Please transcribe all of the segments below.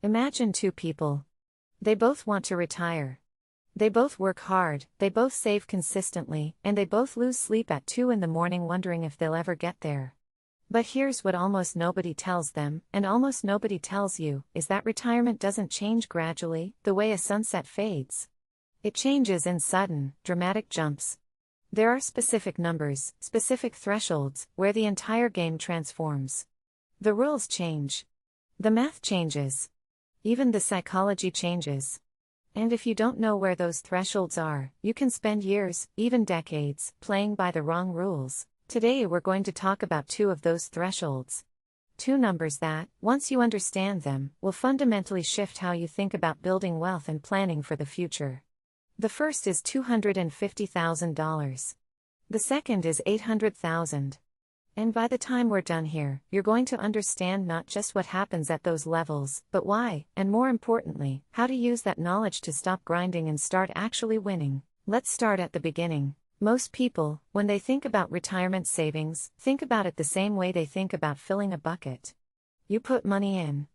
Imagine two people. They both want to retire. They both work hard, they both save consistently, and they both lose sleep at 2 in the morning wondering if they'll ever get there. But here's what almost nobody tells them, and almost nobody tells you, is that retirement doesn't change gradually, the way a sunset fades. It changes in sudden, dramatic jumps. There are specific numbers, specific thresholds, where the entire game transforms. The rules change. The math changes. Even the psychology changes. And if you don't know where those thresholds are, you can spend years, even decades, playing by the wrong rules. Today we're going to talk about two of those thresholds. Two numbers that, once you understand them, will fundamentally shift how you think about building wealth and planning for the future. The first is $250,000. The second is $800,000. And by the time we're done here, you're going to understand not just what happens at those levels, but why, and more importantly, how to use that knowledge to stop grinding and start actually winning. Let's start at the beginning. Most people, when they think about retirement savings, think about it the same way they think about filling a bucket. You put money in.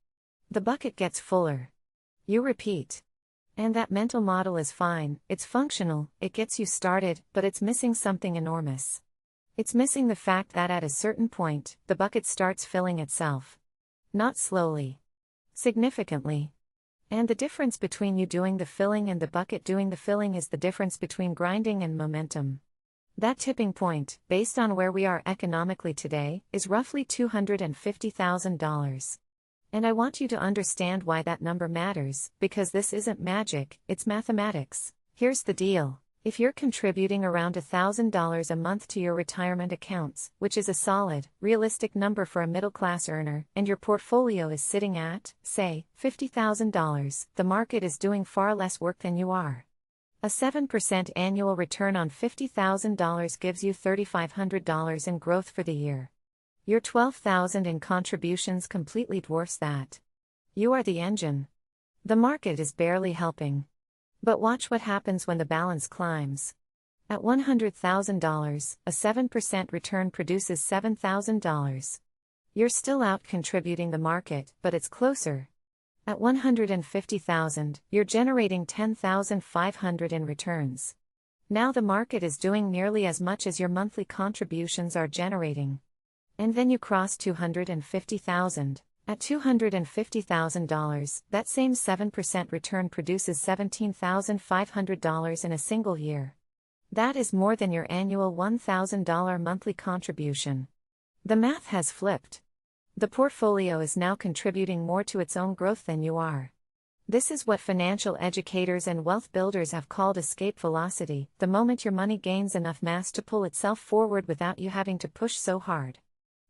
The bucket gets fuller. You repeat. And that mental model is fine, it's functional, it gets you started, but it's missing something enormous. It's missing the fact that at a certain point, the bucket starts filling itself. Not slowly. Significantly. And the difference between you doing the filling and the bucket doing the filling is the difference between grinding and momentum. That tipping point, based on where we are economically today, is roughly $250,000. And I want you to understand why that number matters, because this isn't magic, it's mathematics. Here's the deal. If you're contributing around $1,000 a month to your retirement accounts, which is a solid, realistic number for a middle-class earner, and your portfolio is sitting at, say, $50,000, the market is doing far less work than you are. A 7% annual return on $50,000 gives you $3,500 in growth for the year. Your $12,000 in contributions completely dwarfs that. You are the engine. The market is barely helping. But watch what happens when the balance climbs. At $100,000, a 7% return produces $7,000. You're still out contributing the market, but it's closer. At $150,000, you're generating $10,500 in returns. Now the market is doing nearly as much as your monthly contributions are generating. And then you cross $250,000. At $250,000, that same 7% return produces $17,500 in a single year. That is more than your annual $1,000 monthly contribution. The math has flipped. The portfolio is now contributing more to its own growth than you are. This is what financial educators and wealth builders have called escape velocity, the moment your money gains enough mass to pull itself forward without you having to push so hard.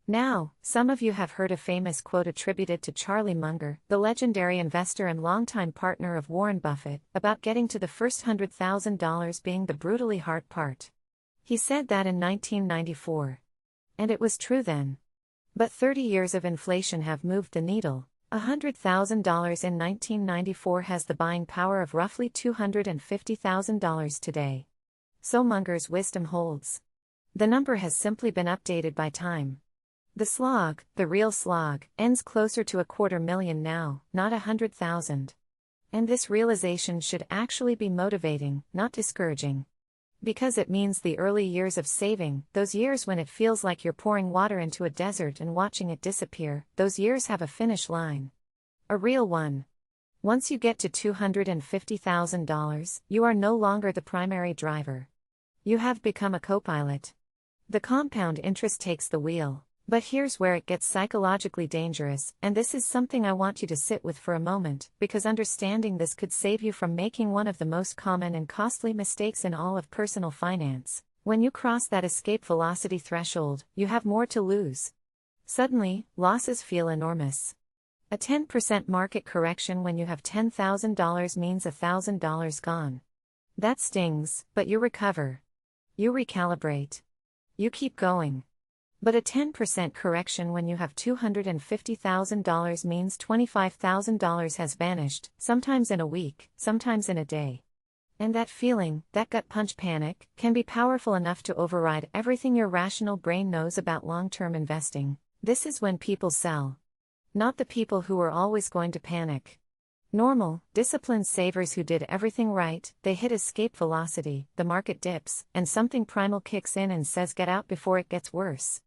Now, some of you have heard a famous quote attributed to Charlie Munger, the legendary investor and longtime partner of Warren Buffett, about getting to the first $100,000 being the brutally hard part. He said that in 1994. And it was true then. But 30 years of inflation have moved the needle. $100,000 in 1994 has the buying power of roughly $250,000 today. So Munger's wisdom holds. The number has simply been updated by time. The slog, the real slog, ends closer to $250,000 now, not $100,000. And this realization should actually be motivating, not discouraging. Because it means the early years of saving, those years when it feels like you're pouring water into a desert and watching it disappear, those years have a finish line. A real one. Once you get to $250,000, you are no longer the primary driver. You have become a co-pilot. The compound interest takes the wheel. But here's where it gets psychologically dangerous, and this is something I want you to sit with for a moment, because understanding this could save you from making one of the most common and costly mistakes in all of personal finance. When you cross that escape velocity threshold, you have more to lose. Suddenly, losses feel enormous. A 10% market correction when you have $10,000 means $1,000 gone. That stings, but you recover. You recalibrate. You keep going. But a 10% correction when you have $250,000 means $25,000 has vanished, sometimes in a week, sometimes in a day. And that feeling, that gut punch panic, can be powerful enough to override everything your rational brain knows about long-term investing. This is when people sell. Not the people who are always going to panic. Normal, disciplined savers who did everything right, they hit escape velocity, the market dips, and something primal kicks in and says get out before it gets worse.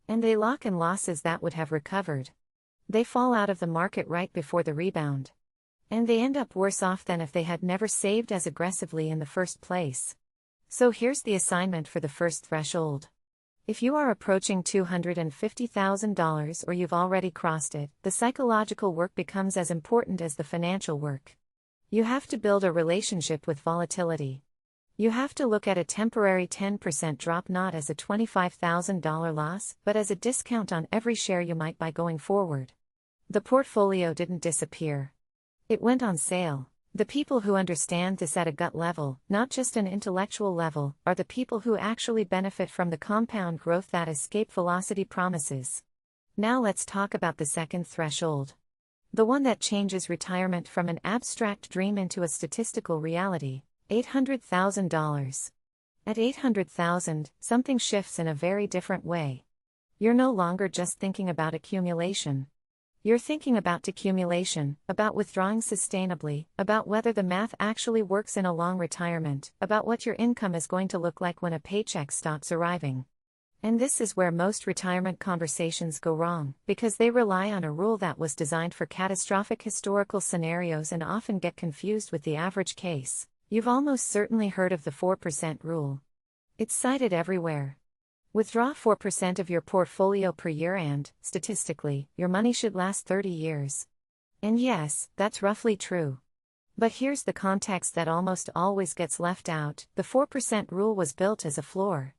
And they lock in losses that would have recovered. They fall out of the market right before the rebound. And they end up worse off than if they had never saved as aggressively in the first place. So here's the assignment for the first threshold. If you are approaching $250,000 or you've already crossed it, the psychological work becomes as important as the financial work. You have to build a relationship with volatility. You have to look at a temporary 10% drop not as a $25,000 loss, but as a discount on every share you might buy going forward. The portfolio didn't disappear. It went on sale. The people who understand this at a gut level, not just an intellectual level, are the people who actually benefit from the compound growth that escape velocity promises. Now let's talk about the second threshold. The one that changes retirement from an abstract dream into a statistical reality, $800,000. At $800,000, something shifts in a very different way. You're no longer just thinking about accumulation. You're thinking about decumulation, about withdrawing sustainably, about whether the math actually works in a long retirement, about what your income is going to look like when a paycheck stops arriving. And this is where most retirement conversations go wrong, because they rely on a rule that was designed for catastrophic historical scenarios and often get confused with the average case. You've almost certainly heard of the 4% rule. It's cited everywhere. Withdraw 4% of your portfolio per year and, statistically, your money should last 30 years. And yes, that's roughly true. But here's the context that almost always gets left out: the 4% rule was built as a floor.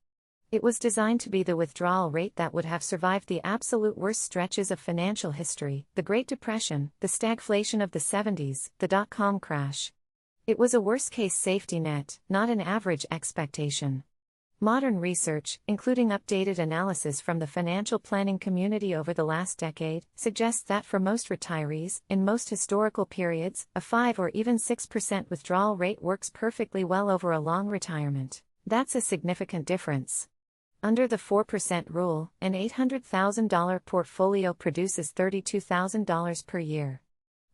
It was designed to be the withdrawal rate that would have survived the absolute worst stretches of financial history, the Great Depression, the stagflation of the 70s, the dot-com crash. It was a worst-case safety net, not an average expectation. Modern research, including updated analysis from the financial planning community over the last decade, suggests that for most retirees, in most historical periods, a 5 or even 6% withdrawal rate works perfectly well over a long retirement. That's a significant difference. Under the 4% rule, an $800,000 portfolio produces $32,000 per year.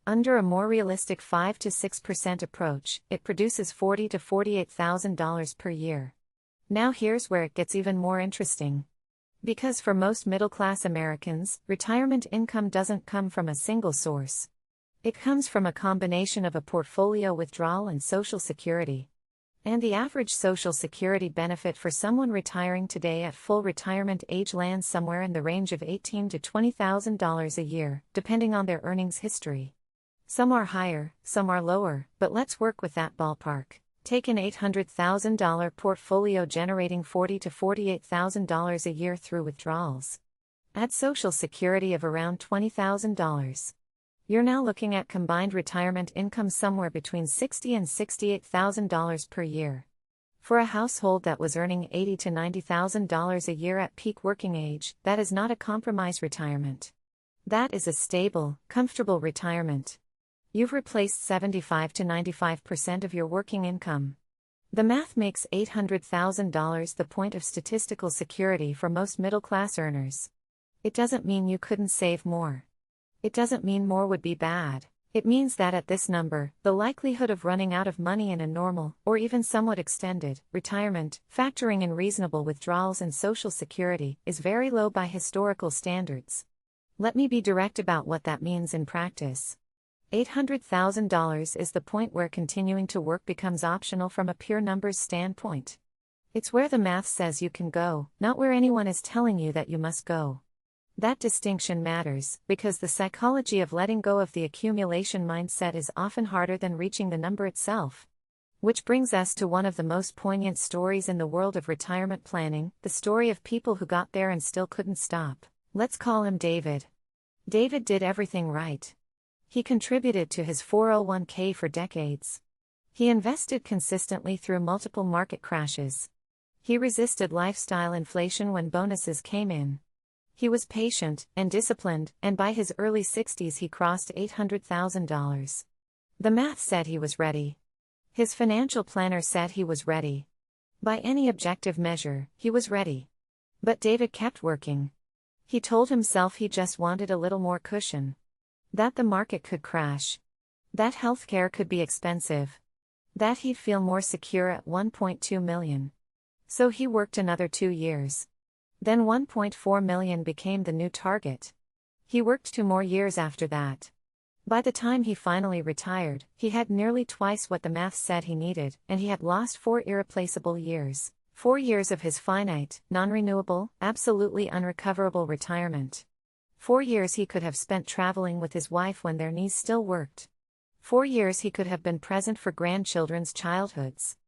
Under a more realistic 5 to 6% approach, it produces $40,000 to $48,000 per year. Now here's where it gets even more interesting. Because for most middle-class Americans, retirement income doesn't come from a single source. It comes from a combination of a portfolio withdrawal and Social Security. And the average Social Security benefit for someone retiring today at full retirement age lands somewhere in the range of $18,000 to $20,000 a year, depending on their earnings history. Some are higher, some are lower, but let's work with that ballpark. Take an $800,000 portfolio generating $40,000 to $48,000 a year through withdrawals. Add Social Security of around $20,000. You're now looking at combined retirement income somewhere between $60,000 and $68,000 per year. For a household that was earning $80,000 to $90,000 a year at peak working age, that is not a compromise retirement. That is a stable, comfortable retirement. You've replaced 75 to 95% of your working income. The math makes $800,000 the point of statistical security for most middle-class earners. It doesn't mean you couldn't save more. It doesn't mean more would be bad. It means that at this number, the likelihood of running out of money in a normal, or even somewhat extended, retirement, factoring in reasonable withdrawals and Social Security, is very low by historical standards. Let me be direct about what that means in practice. $800,000 is the point where continuing to work becomes optional from a pure numbers standpoint. It's where the math says you can go, not where anyone is telling you that you must go. That distinction matters, because the psychology of letting go of the accumulation mindset is often harder than reaching the number itself. Which brings us to one of the most poignant stories in the world of retirement planning, the story of people who got there and still couldn't stop. Let's call him David. David did everything right. He contributed to his 401k for decades. He invested consistently through multiple market crashes. He resisted lifestyle inflation when bonuses came in. He was patient and disciplined, and by his early 60s he crossed $800,000. The math said he was ready. His financial planner said he was ready. By any objective measure, he was ready. But David kept working. He told himself he just wanted a little more cushion. That the market could crash. That healthcare could be expensive. That he'd feel more secure at 1.2 million. So he worked another 2 years. Then 1.4 million became the new target. He worked 2 more years after that. By the time he finally retired, he had nearly twice what the math said he needed, and he had lost 4 irreplaceable years. 4 years of his finite, non-renewable, absolutely unrecoverable retirement. 4 years he could have spent traveling with his wife when their knees still worked. 4 years he could have been present for grandchildren's childhoods.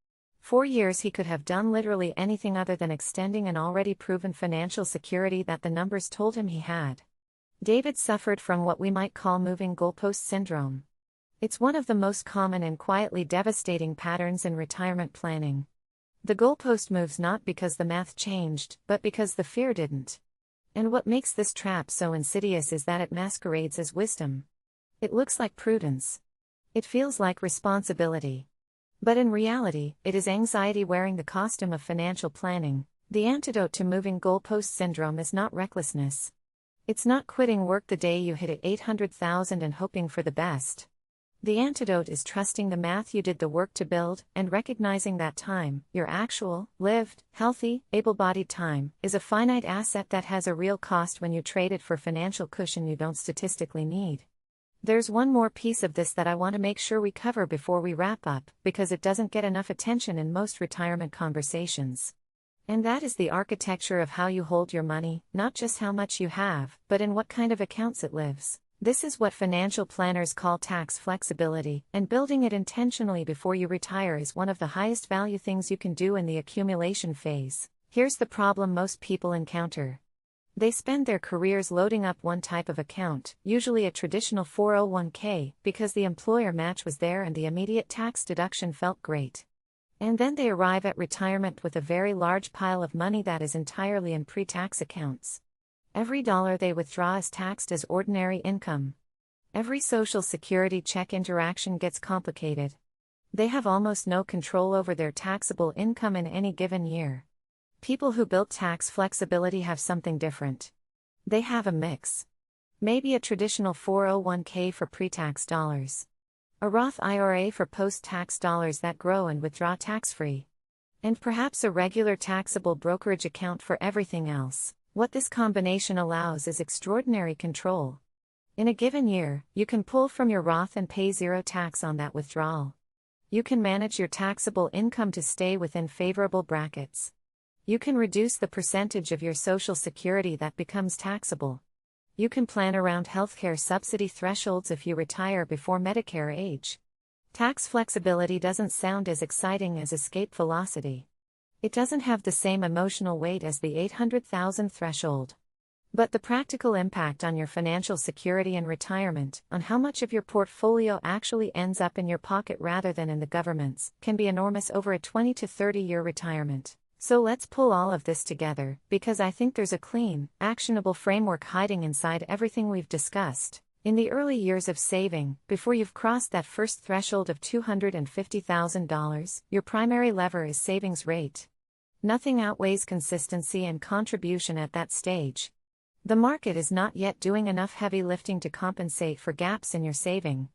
4 years he could have done literally anything other than extending an already proven financial security that the numbers told him he had. David suffered from what we might call moving goalpost syndrome. It's one of the most common and quietly devastating patterns in retirement planning. The goalpost moves not because the math changed, but because the fear didn't. And what makes this trap so insidious is that it masquerades as wisdom. It looks like prudence. It feels like responsibility. But in reality, it is anxiety wearing the costume of financial planning. The antidote to moving goalpost syndrome is not recklessness. It's not quitting work the day you hit at 800,000 and hoping for the best. The antidote is trusting the math you did the work to build, and recognizing that time, your actual, lived, healthy, able-bodied time, is a finite asset that has a real cost when you trade it for financial cushion you don't statistically need. There's one more piece of this that I want to make sure we cover before we wrap up, because it doesn't get enough attention in most retirement conversations. And that is the architecture of how you hold your money, not just how much you have, but in what kind of accounts it lives. This is what financial planners call tax flexibility, and building it intentionally before you retire is one of the highest value things you can do in the accumulation phase. Here's the problem most people encounter. They spend their careers loading up one type of account, usually a traditional 401k, because the employer match was there and the immediate tax deduction felt great. And then they arrive at retirement with a very large pile of money that is entirely in pre-tax accounts. Every dollar they withdraw is taxed as ordinary income. Every Social Security check interaction gets complicated. They have almost no control over their taxable income in any given year. People who built tax flexibility have something different. They have a mix. Maybe a traditional 401k for pre-tax dollars. A Roth IRA for post-tax dollars that grow and withdraw tax-free. And perhaps a regular taxable brokerage account for everything else. What this combination allows is extraordinary control. In a given year, you can pull from your Roth and pay zero tax on that withdrawal. You can manage your taxable income to stay within favorable brackets. You can reduce the percentage of your Social Security that becomes taxable. You can plan around healthcare subsidy thresholds if you retire before Medicare age. Tax flexibility doesn't sound as exciting as escape velocity. It doesn't have the same emotional weight as the 800,000 threshold. But the practical impact on your financial security and retirement, on how much of your portfolio actually ends up in your pocket rather than in the government's, can be enormous over a 20 to 30-year retirement. So let's pull all of this together, because I think there's a clean, actionable framework hiding inside everything we've discussed. In the early years of saving, before you've crossed that first threshold of $250,000, your primary lever is savings rate. Nothing outweighs consistency and contribution at that stage. The market is not yet doing enough heavy lifting to compensate for gaps in your saving.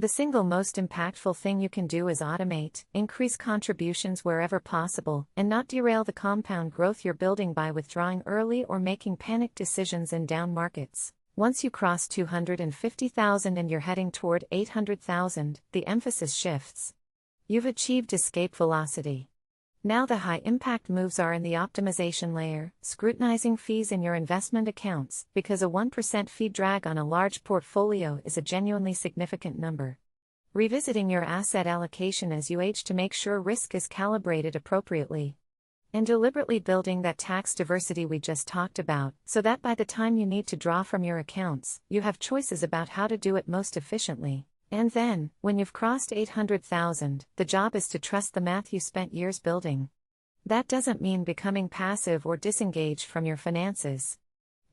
The single most impactful thing you can do is automate, increase contributions wherever possible, and not derail the compound growth you're building by withdrawing early or making panic decisions in down markets. Once you cross 250,000 and you're heading toward 800,000, the emphasis shifts. You've achieved escape velocity. Now the high-impact moves are in the optimization layer, scrutinizing fees in your investment accounts, because a 1% fee drag on a large portfolio is a genuinely significant number. Revisiting your asset allocation as you age to make sure risk is calibrated appropriately. And deliberately building that tax diversity we just talked about, so that by the time you need to draw from your accounts, you have choices about how to do it most efficiently. And then, when you've crossed 800,000, the job is to trust the math you spent years building. That doesn't mean becoming passive or disengaged from your finances.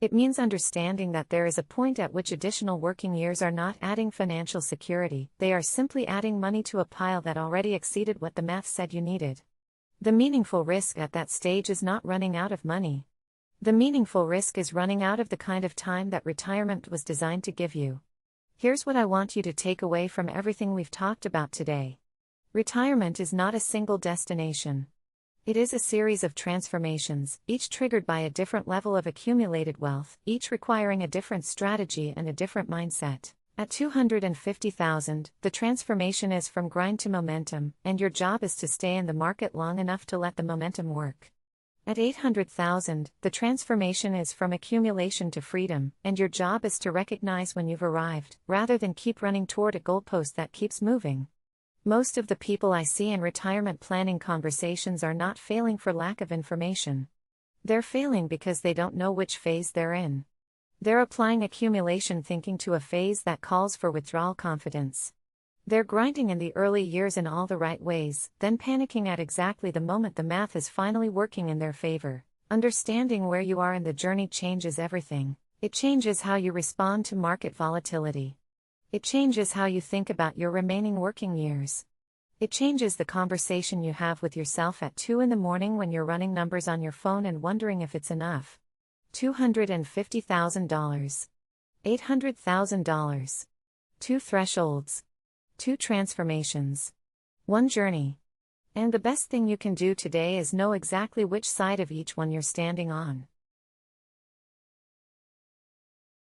It means understanding that there is a point at which additional working years are not adding financial security, they are simply adding money to a pile that already exceeded what the math said you needed. The meaningful risk at that stage is not running out of money. The meaningful risk is running out of the kind of time that retirement was designed to give you. Here's what I want you to take away from everything we've talked about today. Retirement is not a single destination. It is a series of transformations, each triggered by a different level of accumulated wealth, each requiring a different strategy and a different mindset. At $250,000, the transformation is from grind to momentum, and your job is to stay in the market long enough to let the momentum work. At $800,000, the transformation is from accumulation to freedom, and your job is to recognize when you've arrived, rather than keep running toward a goalpost that keeps moving. Most of the people I see in retirement planning conversations are not failing for lack of information. They're failing because they don't know which phase they're in. They're applying accumulation thinking to a phase that calls for withdrawal confidence. They're grinding in the early years in all the right ways, then panicking at exactly the moment the math is finally working in their favor. Understanding where you are in the journey changes everything. It changes how you respond to market volatility. It changes how you think about your remaining working years. It changes the conversation you have with yourself at 2 in the morning when you're running numbers on your phone and wondering if it's enough. $250,000. $800,000. 2 thresholds. 2 transformations. 1 journey. And the best thing you can do today is know exactly which side of each one you're standing on.